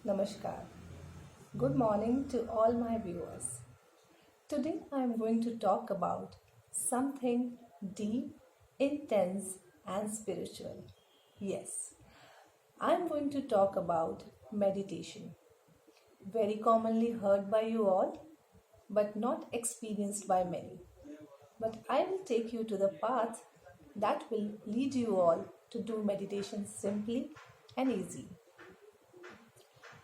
Namaskar. Good morning to all my viewers. Today I am going to talk about something deep, intense, and spiritual. Yes, I am going to talk about meditation. Very commonly heard by you all, but not experienced by many. But I will take you to the path that will lead you all to do meditation simply and easy.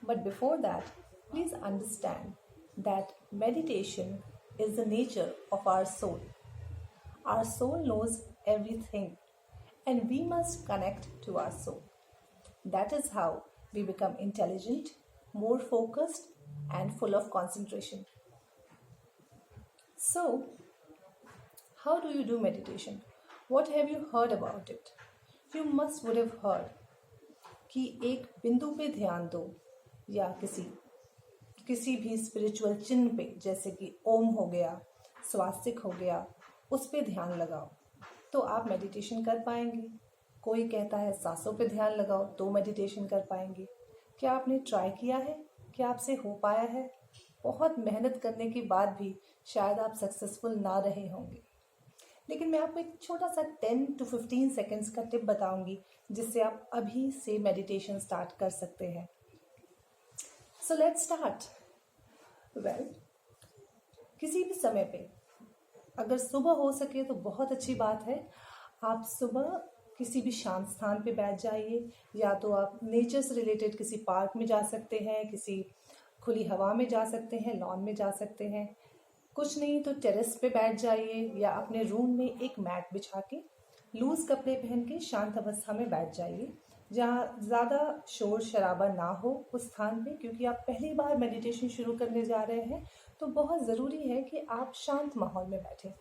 But before that, please understand that meditation is the nature of our soul. Our soul knows everything, and we must connect to our soul. That is how we become intelligent, more focused, and full of concentration. So, how do you do meditation? What have you heard about it? You must would have heard कि एक बिंदु पे ध्यान दो या किसी भी spiritual चिन्ह पे, जैसे कि ओम हो गया, स्वास्तिक हो गया, उस पे ध्यान लगाओ तो आप मेडिटेशन कर पाएंगे। कोई कहता है सांसों पे ध्यान लगाओ तो मेडिटेशन कर पाएंगे। क्या आपने ट्राई किया है? क्या आपसे हो पाया है? बहुत मेहनत करने के बाद भी शायद आप सक्सेसफुल ना रहे होंगे। लेकिन मैं आपको एक छोटा सा 10 to 15 सेकेंड्स का टिप बताऊंगी जिससे आप अभी से मेडिटेशन स्टार्ट कर सकते हैं। So let's start. वेल, किसी भी समय पे अगर सुबह हो सके तो बहुत अच्छी बात है। आप सुबह किसी भी शांत स्थान पे बैठ जाइए, या तो आप नेचर से रिलेटेड किसी पार्क में जा सकते हैं, किसी खुली हवा में जा सकते हैं, लॉन में जा सकते हैं। कुछ नहीं तो टेरेस पे बैठ जाइए या अपने रूम में एक मैट बिछा के लूज कपड़े पहन के शांत अवस्था में बैठ जाइए, जहाँ ज़्यादा शोर शराबा ना हो उस स्थान पे, क्योंकि आप पहली बार मेडिटेशन शुरू करने जा रहे हैं तो बहुत ज़रूरी है कि आप शांत माहौल में बैठें।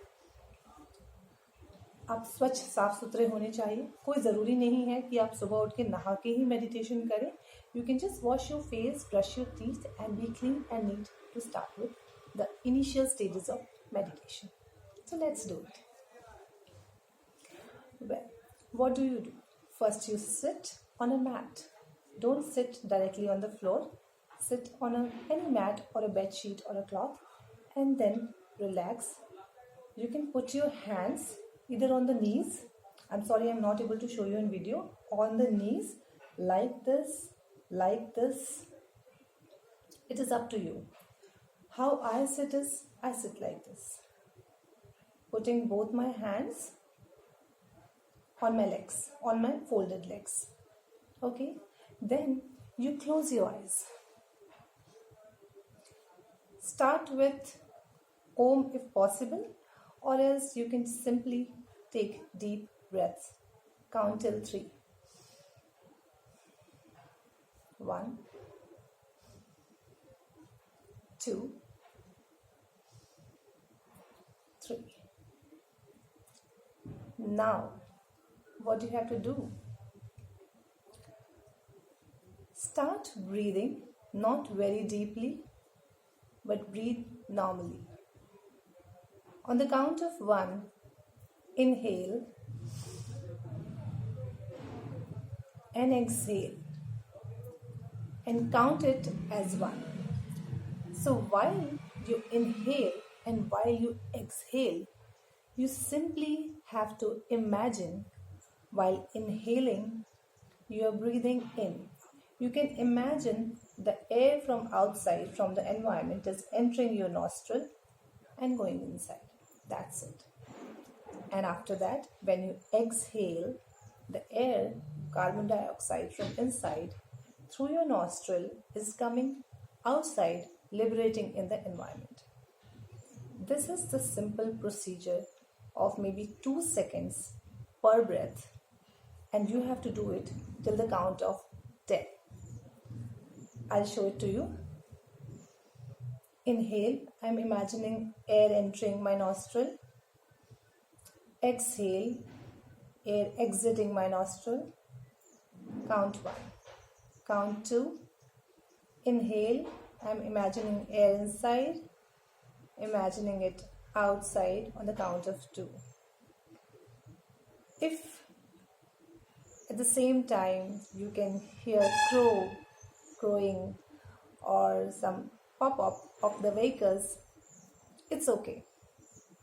आप स्वच्छ साफ सुथरे होने चाहिए। कोई ज़रूरी नहीं है कि आप सुबह उठ के नहा के ही मेडिटेशन करें। You can just wash your face, brush your teeth and be clean and neat to start with the initial stages of meditation. So let's do it. Well, what do you do? First, you sit on a mat. Don't sit directly on the floor. Sit on any mat or a bed sheet or a cloth, and then relax. You can put your hands either on the knees. I'm sorry, I'm not able to show you in video. On the knees, like this, like this. It is up to you. How I sit is, I sit like this, putting both my hands on my legs, on my folded legs. Okay, then you close your eyes. Start with Om if possible, or else you can simply take deep breaths. Count till 3. 1, 2, 3. Now, what do you have to do? Start breathing, not very deeply, but breathe normally. On the count of 1, inhale and exhale, and count it as 1. So while you inhale and while you exhale, you simply have to imagine while inhaling, you are breathing in. You can imagine the air from outside, from the environment, is entering your nostril and going inside. That's it. And after that, when you exhale, the air, carbon dioxide from inside, through your nostril is coming outside, liberating in the environment. This is the simple procedure of maybe 2 seconds per breath, and you have to do it till the count of 10. I'll show it to you. Inhale, I'm imagining air entering my nostril. Exhale, air exiting my nostril. Count 1. Count 2. Inhale, I'm imagining air inside, imagining it outside on the count of 2. If at the same time you can hear crowing or some pop up of the vehicles, it's okay.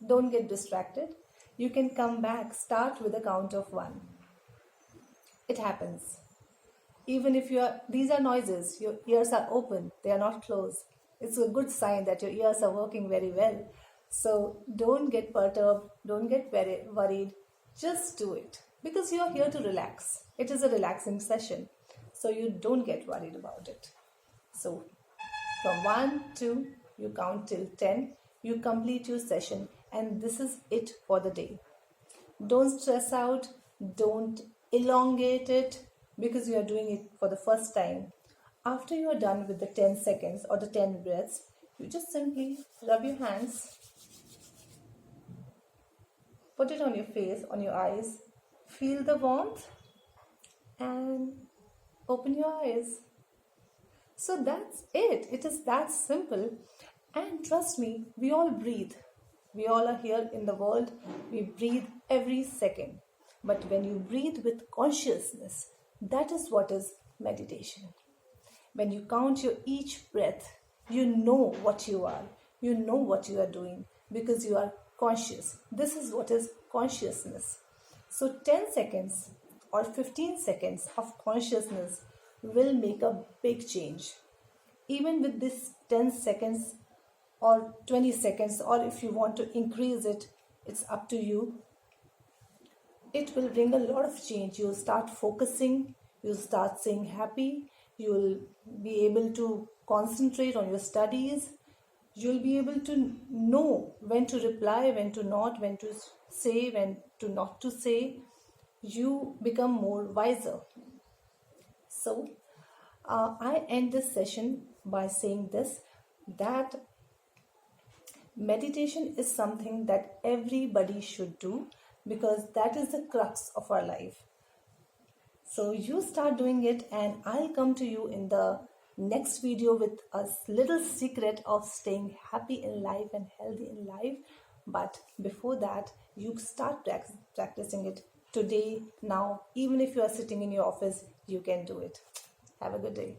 Don't get distracted. You can come back, start with a count of 1. It happens. Even if these are noises, your ears are open, they are not closed. It's a good sign that your ears are working very well. So don't get perturbed, don't get very worried, just do it because you are here to relax. It is a relaxing session, so you don't get worried about it. So from 1, 2, you count till 10, you complete your session, and this is it for the day. Don't stress out, don't elongate it because you are doing it for the first time. After you are done with the 10 seconds or the 10 breaths, you just simply rub your hands, put it on your face, on your eyes, feel the warmth, and open your eyes. So that's it. It is that simple. And trust me, we all breathe. We all are here in the world. We breathe every second. But when you breathe with consciousness, that is what is meditation. When you count your each breath, you know what you are. You know what you are doing because you are conscious. This is what is consciousness. So 10 seconds or 15 seconds of consciousness will make a big change. Even with this 10 seconds or 20 seconds, or if you want to increase it, it's up to you. It will bring a lot of change. You'll start focusing, you'll start staying happy, you'll be able to concentrate on your studies, you'll be able to know when to reply, when to not, when to say, when to not to say. You become more wiser. So I end this session by saying this, that meditation is something that everybody should do because that is the crux of our life. So you start doing it, and I'll come to you in the next video with a little secret of staying happy in life and healthy in life. But before that, you start practicing it today, now. Even if you are sitting in your office, you can do it. Have a good day.